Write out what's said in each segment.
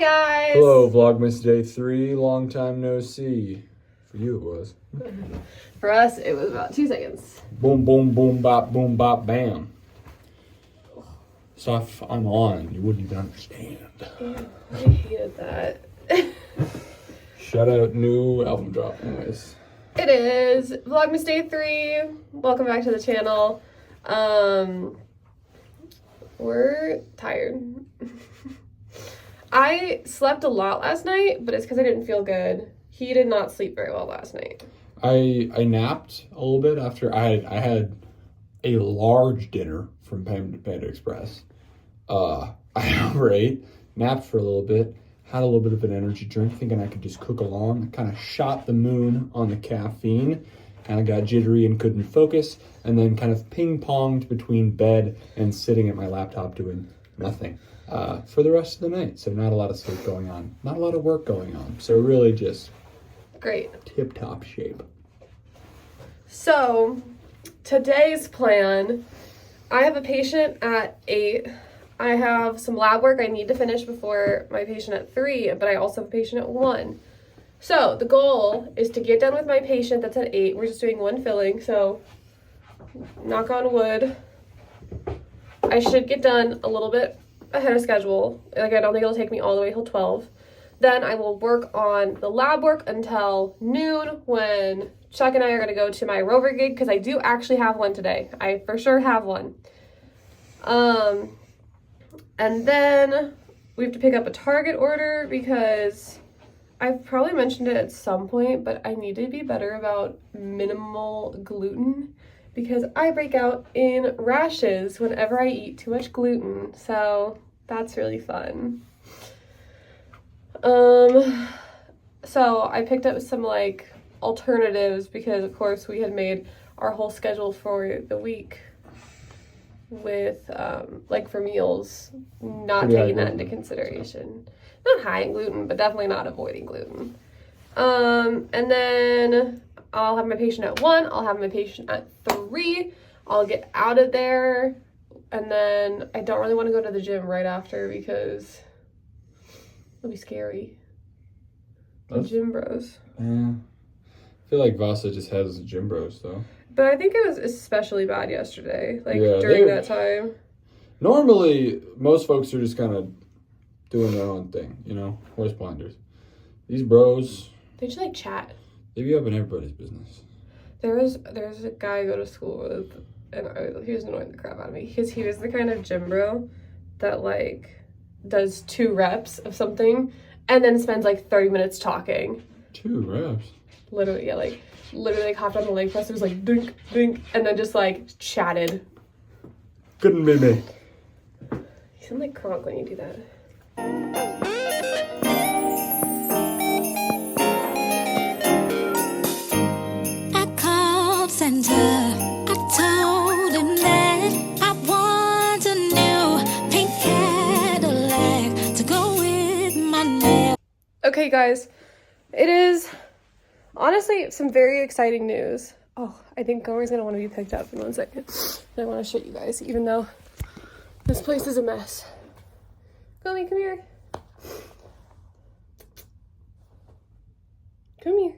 guys! Hello, Vlogmas Day 3. Long time no see. For you, it was. For us, it was about 2 seconds. Boom, boom, bop, bam. So if I'm on, you wouldn't even understand. Ew, I hated that. Shout out new album drop, anyways. It is Vlogmas Day 3. Welcome back to the channel. We're tired. I slept a lot last night, but it's because I didn't feel good. He did not sleep very well last night. I napped a little bit after I had a large dinner from Panda Express. I overate, napped for a little bit, had a little bit of an energy drink, thinking I could just cook along. I kind of shot the moon on the caffeine, kind of got jittery and couldn't focus, and then kind of ping-ponged between bed and sitting at my laptop doing nothing for the rest of the night. So not a lot of sleep going on, not a lot of work going on. So really just great. Tip-top shape. So today's plan, I have a patient at 8. I have some lab work I need to finish before my patient at 3, but I also have a patient at 1. So the goal is to get done with my patient that's at 8. We're just doing one filling, so knock on wood. I should get done a little bit ahead of schedule. Like, I don't think it'll take me all the way till 12. Then I will work on the lab work until noon when Chuck and I are going to go to my rover gig, because I do actually have one today. I for sure have one. And then we have to pick up a Target order because I've probably mentioned it at some point, but I need to be better about minimal gluten because I break out in rashes whenever I eat too much gluten. So that's really fun. So I picked up some like alternatives because of course we had made our whole schedule for the week with like for meals, not taking that into consideration. Not high in gluten, but definitely not avoiding gluten. And then I'll have my patient at 1, I'll have my patient at 3, I'll get out of there, and then I don't really want to go to the gym right after because it'll be scary. The gym bros. Yeah. I feel like Vasa just has gym bros though. But I think it was especially bad yesterday, like during that time. Normally, most folks are just kind of doing their own thing, you know, horse blinders. These bros, They just like chat. they be up in everybody's business. There's a guy I go to school with, and he was annoying the crap out of me because he was the kind of gym bro that like does 2 reps of something and then spends like 30 minutes talking. 2 reps? Literally, yeah, like literally like hopped on the leg press. It was like dink, dink, and then just like chatted. Couldn't be me. You sound like Kronk when you do that. I called center. I told him that I want a new pink Cadillac to go with my nail. Okay, guys, it is honestly some very exciting news. Oh, I think Gomer's gonna want to be picked up in 1 second. I want to show you guys, even though this place is a mess. Gomer, come here. Come here.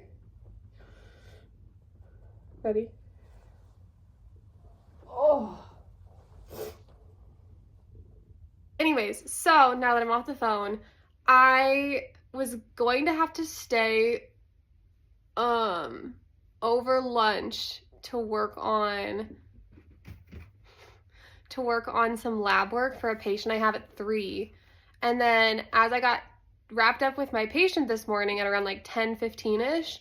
Ready? Oh. Anyways, so now that I'm off the phone, I was going to have to stay over lunch to work on some lab work for a patient I have at 3. And then as I got wrapped up with my patient this morning at around like 10:15ish,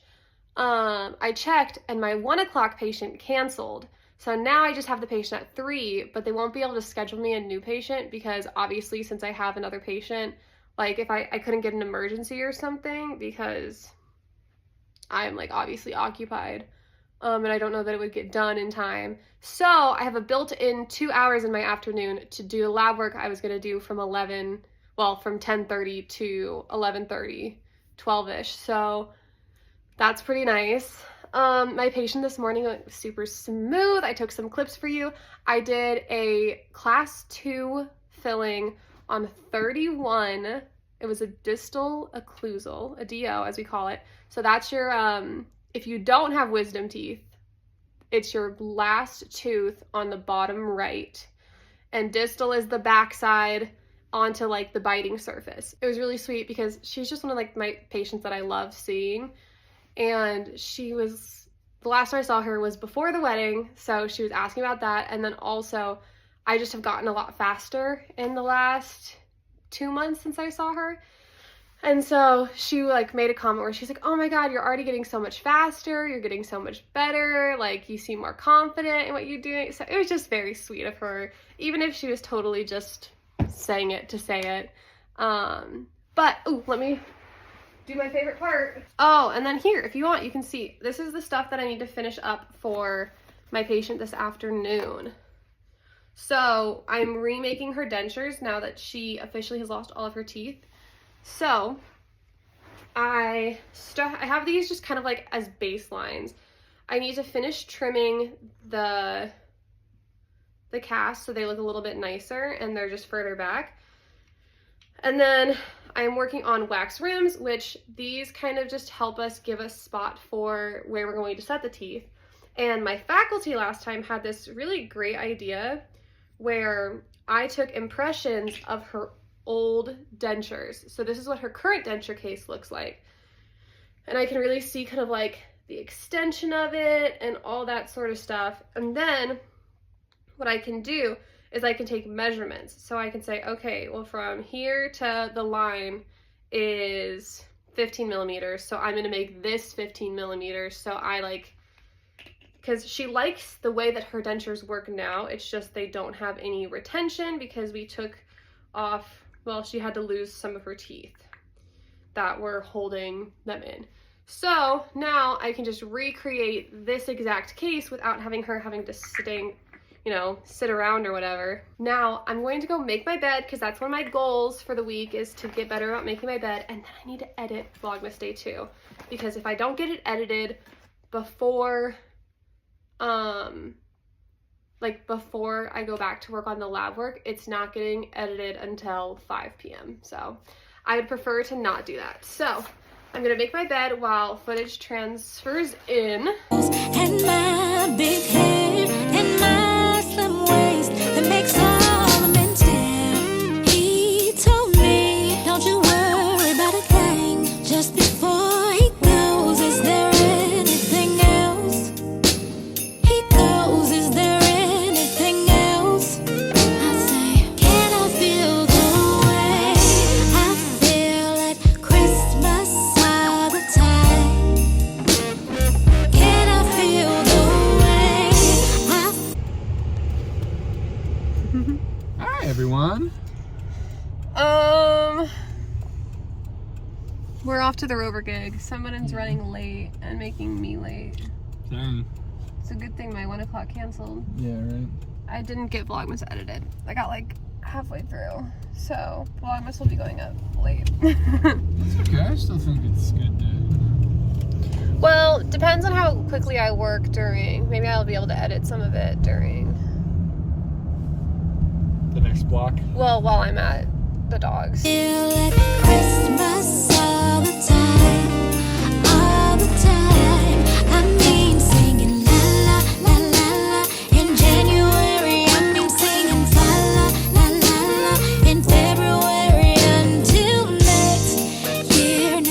I checked and my 1 o'clock patient canceled. So now I just have the patient at 3, but they won't be able to schedule me a new patient because obviously since I have another patient, like if I couldn't get an emergency or something because I'm like obviously occupied. And I don't know that it would get done in time. So I have a built-in 2 hours in my afternoon to do the lab work I was gonna do from 10:30 to 11:30, 12-ish. So that's pretty nice. My patient this morning went super smooth. I took some clips for you. I did a class 2 filling on 31 It was a distal occlusal, a DO as we call it. So that's your, if you don't have wisdom teeth, it's your last tooth on the bottom right. And distal is the backside onto like the biting surface. It was really sweet because she's just one of like my patients that I love seeing. And she was, the last time I saw her was before the wedding. So she was asking about that. And then also I just have gotten a lot faster in the last 2 months since I saw her. And so she like made a comment where she's like, oh my God, you're already getting so much faster. You're getting so much better. Like you seem more confident in what you're doing. So it was just very sweet of her, even if she was totally just saying it to say it. But, ooh, let me do my favorite part. Oh, and then here, if you want, you can see, this is the stuff that I need to finish up for my patient this afternoon. So I'm remaking her dentures now that she officially has lost all of her teeth. So I have these just kind of like as baselines. I need to finish trimming the cast so they look a little bit nicer and they're just further back. And then I'm working on wax rims, which these kind of just help us give a spot for where we're going to set the teeth. And my faculty last time had this really great idea where I took impressions of her old dentures. So this is what her current denture case looks like. And I can really see kind of like the extension of it and all that sort of stuff. And then what I can do is I can take measurements. So I can say, okay, well from here to the line is 15 millimeters. So I'm gonna make this 15 millimeters. So I like, because she likes the way that her dentures work now. It's just they don't have any retention because we took off, well, she had to lose some of her teeth that were holding them in. So now I can just recreate this exact case without having her having to sit around or whatever. Now I'm going to go make my bed because that's one of my goals for the week is to get better about making my bed. And then I need to edit Vlogmas Day 2 because if I don't get it edited before before I go back to work on the lab work, it's not getting edited until 5 p.m. So I would prefer to not do that. So I'm gonna make my bed while footage transfers in. And my big hair and my slim waist that makes all the men stare. He told me, don't you worry about a thing. Just before he goes, is there anything else? He goes, is there anything else? I say, can I feel the way I feel at Christmas all the time? Can I feel the way I Hi, everyone. We're off to the Rover gig. Someone's running late and making me late. Dang. It's a good thing my 1 o'clock canceled. Yeah, right. I didn't get Vlogmas edited. I got like halfway through. So Vlogmas will be going up late. It's okay. I still think it's good to. Well, depends on how quickly I work during. Maybe I'll be able to edit some of it during. The next block. Well, while I'm at the dogs. feel at Christmas all the time, all the time. I mean singing la la la la la in January. I mean singing fa la la la la in February until next year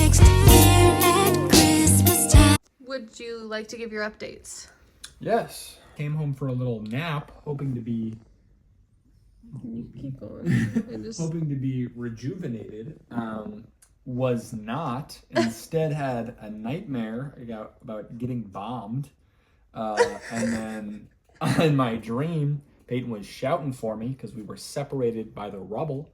at Christmas time. Would you like to give your updates? Yes. Came home for a little nap, hoping to be Keep going. And just... hoping to be rejuvenated. Was not. Instead, had a nightmare about getting bombed. And then in my dream, Peyton was shouting for me because we were separated by the rubble,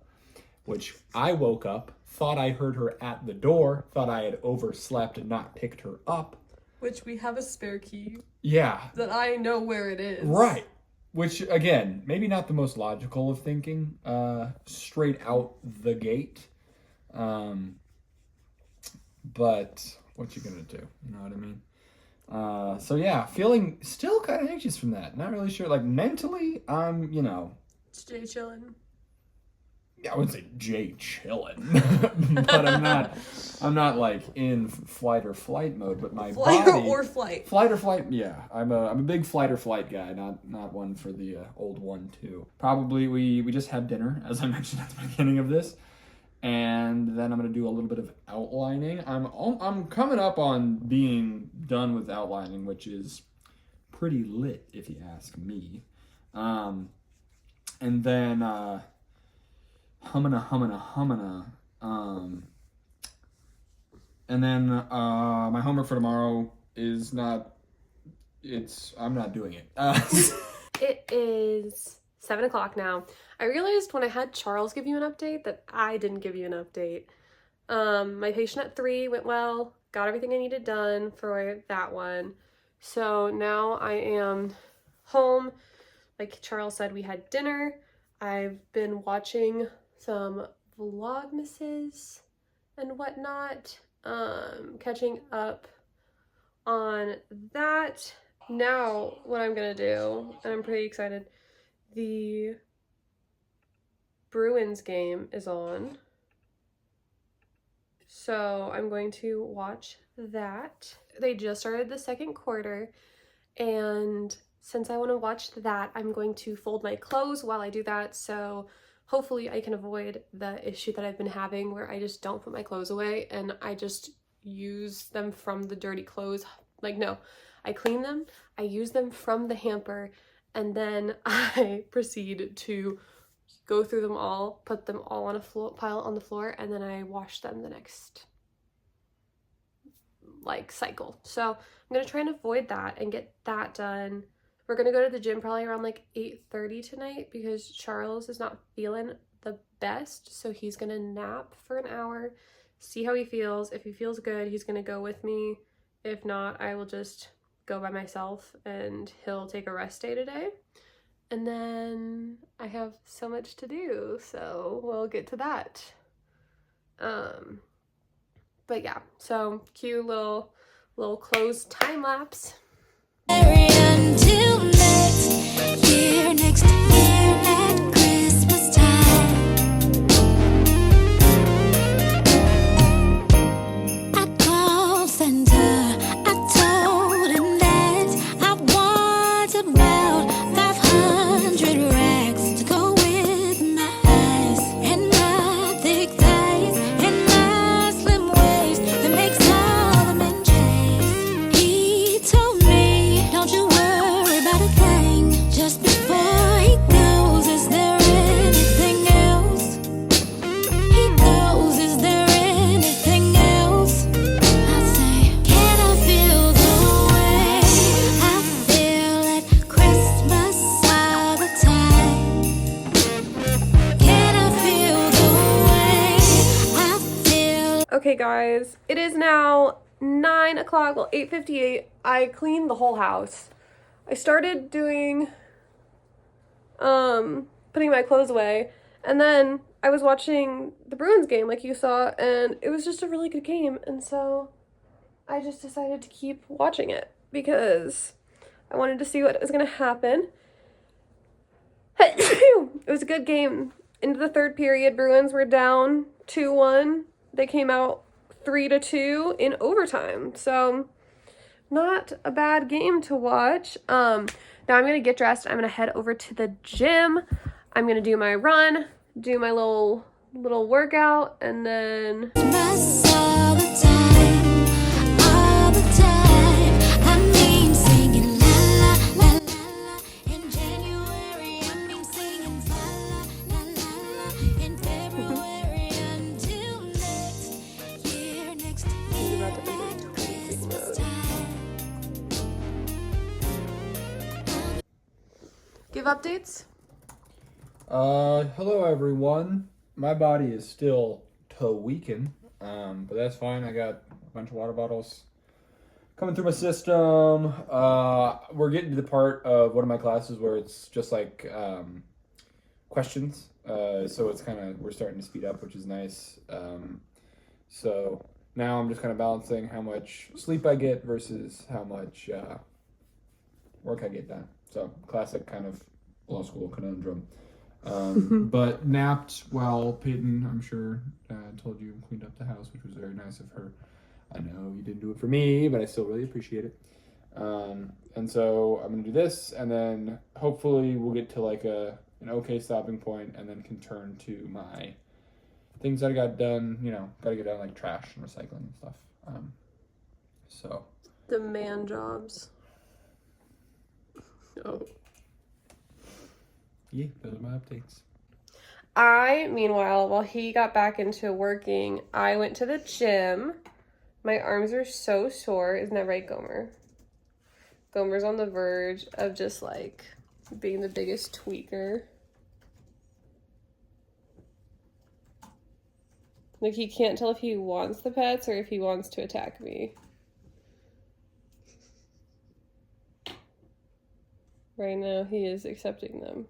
which I woke up, thought I heard her at the door, thought I had overslept and not picked her up. Which we have a spare key Yeah. that I know where it is. Right. Which, again, maybe not the most logical of thinking, straight out the gate. But what you gonna do? You know what I mean? So yeah, feeling still kind of anxious from that. Not really sure. Like mentally, I'm, Stay chilling. I wouldn't say Jay chilling, but I'm not like in flight or flight mode. But my Flight body, or flight. Flight or flight. Yeah, I'm a big flight or flight guy. Not one for the old 1-2. Probably we just had dinner, as I mentioned at the beginning of this, and then I'm gonna do a little bit of outlining. I'm coming up on being done with outlining, which is pretty lit if you ask me. And then. Humana. And then my homework for tomorrow is I'm not doing it. It is 7 o'clock now. I realized when I had Charles give you an update that I didn't give you an update. My patient at 3 went well, got everything I needed done for that one. So now I am home. Like Charles said, we had dinner. I've been watching some Vlogmases and whatnot, catching up on that. Now what I'm gonna do, and I'm pretty excited, the Bruins game is on, so I'm going to watch that. They just started the second quarter, and since I want to watch that, I'm going to fold my clothes while I do that, so hopefully I can avoid the issue that I've been having where I just don't put my clothes away and I just use them from the dirty clothes. Like, no, I clean them, I use them from the hamper, and then I proceed to go through them all, put them all on a pile on the floor, and then I wash them the next cycle. So I'm gonna try and avoid that and get that done. We're gonna go to the gym probably around like 8:30 tonight because Charles is not feeling the best, so he's gonna nap for an hour, see how he feels. If he feels good, he's gonna go with me. If not, I will just go by myself and he'll take a rest day today. And then I have so much to do, so we'll get to that. But yeah, so cute little closed time lapse. Until next year at Christmas time, I called Santa. I told him that I wanted about 500 rags to go with my eyes and my thick thighs and my slim waist that makes all the men chase. He told me, don't you worry about a thing. Just before he goes, is there anything else? He goes, is there anything else? I say, can I feel the way I feel at Christmas all the time? Can I feel the way I feel? Okay guys, it is now 9 o'clock, well 8:58. I cleaned the whole house. I started doing, putting my clothes away, and then I was watching the Bruins game like you saw, and it was just a really good game, and so I just decided to keep watching it because I wanted to see what was gonna happen. It was a good game. Into the third period, Bruins were down 2-1. They came out 3-2 in overtime. So not a bad game to watch. Now I'm gonna get dressed. I'm gonna head over to the gym. I'm gonna do my run, do my little workout, and then Christmas all the time, all the time. I mean singing la la la la la. In January, I mean singing la la la la la. In February until next year about to enter cleansing mode. Give updates? Hello everyone. My body is still tweaking, but that's fine. I got a bunch of water bottles coming through my system. We're getting to the part of one of my classes where it's just like questions. So it's we're starting to speed up, which is nice. So now I'm just kind of balancing how much sleep I get versus how much work I get done. So classic kind of law school conundrum. But napped while Peyton, I'm sure, told you cleaned up the house, which was very nice of her. I know you didn't do it for me, but I still really appreciate it. And so I'm gonna do this, and then hopefully we'll get to like an okay stopping point, and then can turn to my things that I got done. Gotta get done like trash and recycling and stuff. So The man jobs. Oh. Yeah, those are my updates. Meanwhile, while he got back into working, I went to the gym. My arms are so sore. Isn't that right, Gomer? Gomer's on the verge of just like being the biggest tweaker. Like, he can't tell if he wants the pets or if he wants to attack me. Right now, he is accepting them.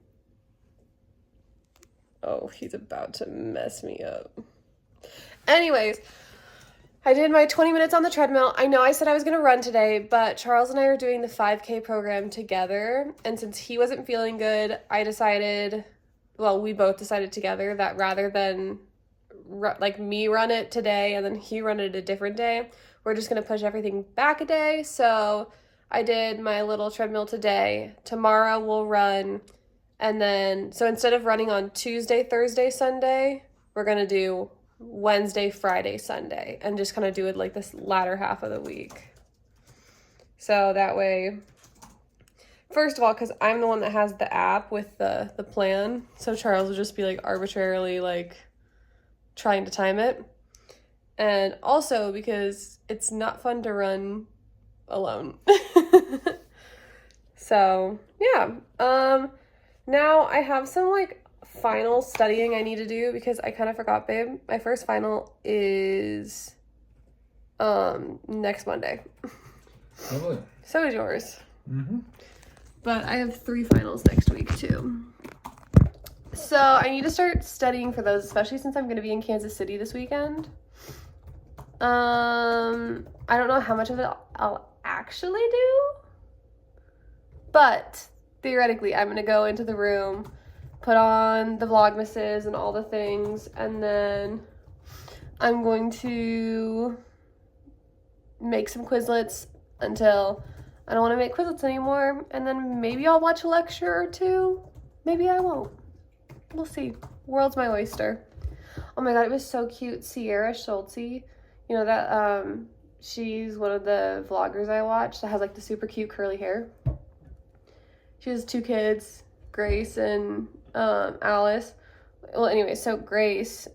Oh, he's about to mess me up. Anyways, I did my 20 minutes on the treadmill. I know I said I was going to run today, but Charles and I are doing the 5K program together. And since he wasn't feeling good, we both decided together that rather than me run it today and then he run it a different day, we're just going to push everything back a day. So I did my little treadmill today. Tomorrow we'll run. And then, so instead of running on Tuesday, Thursday, Sunday, we're going to do Wednesday, Friday, Sunday, and just kind of do it like this latter half of the week. So that way, first of all, because I'm the one that has the app with the plan, so Charles will just be like arbitrarily like trying to time it. And also because it's not fun to run alone. So, yeah. Now I have some like final studying I need to do because I kind of forgot, babe. My first final is next Monday. Lovely. So is yours. Mm-hmm. But I have 3 finals next week too. So I need to start studying for those, especially since I'm going to be in Kansas City this weekend. I don't know how much of it I'll actually do, but theoretically I'm going to go into the room, put on the Vlogmases and all the things, and then I'm going to make some Quizlets until I don't want to make Quizlets anymore, and then maybe I'll watch a lecture or 2. Maybe I won't. We'll see. World's my oyster. Oh my god, it was so cute. Sierra Schultze, you know that, she's one of the vloggers I watch that has like the super cute curly hair. She has 2 kids, Grace and Alice. Well, anyway, so Grace,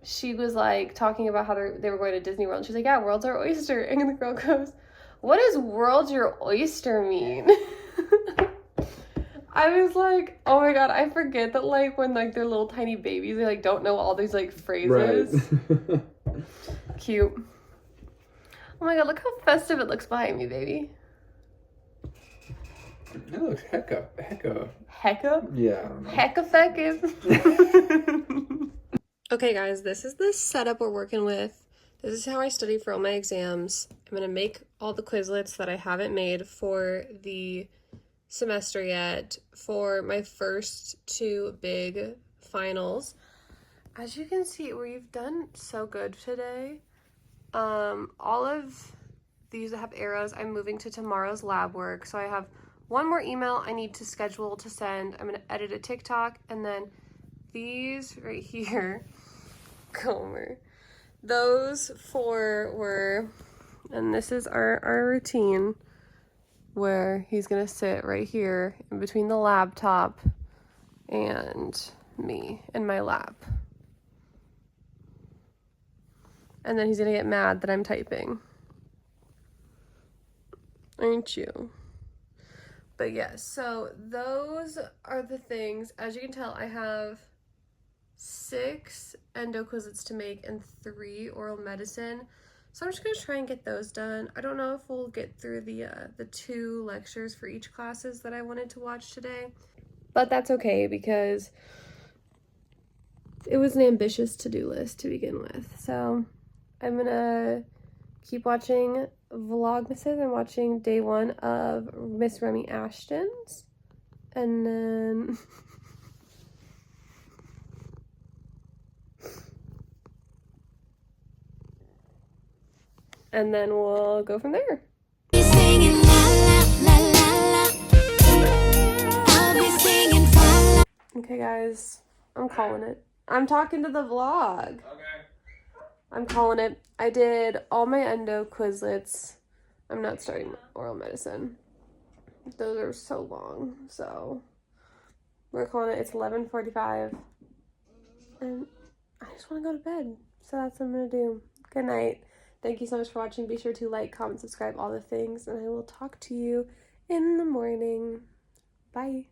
she was like talking about how they were going to Disney World. She's like, yeah, world's our oyster. And the girl goes, what does world's your oyster mean? I was like, oh my god, I forget that like when like they're little tiny babies, they like don't know all these like phrases. Right. Cute. Oh my god, look how festive it looks behind me, baby. That looks hecka. Hecka? Yeah, I don't know. Hecka effective. Okay guys, this is the setup we're working with. This is how I study for all my exams. I'm going to make all the Quizlets that I haven't made for the semester yet for my first 2 big finals. As you can see, we've done so good today. All of these that have arrows, I'm moving to tomorrow's lab work. So I have one more email I need to schedule to send. I'm going to edit a TikTok, and then these right here, Comer. Those 4 were, and this is our routine, where he's going to sit right here in between the laptop and me in my lap. And then he's going to get mad that I'm typing. Aren't you? But yes, so those are the things. As you can tell, I have 6 endo Quizlets to make and 3 oral medicine. So I'm just going to try and get those done. I don't know if we'll get through the 2 lectures for each classes that I wanted to watch today. But that's okay because it was an ambitious to-do list to begin with. So I'm going to keep watching Vlogmases. I'm watching day 1 of Miss Remy Ashton's. And then and then we'll go from there. Be singing la la la la la. I'll be singing fa la. Okay, guys, I'm calling it. I'm talking to the vlog. Okay. I'm calling it. I did all my endo Quizlets. I'm not starting oral medicine. Those are so long, so we're calling it. It's 11:45, and I just want to go to bed. So that's what I'm gonna do. Good night. Thank you so much for watching. Be sure to like, comment, subscribe, all the things, and I will talk to you in the morning. Bye.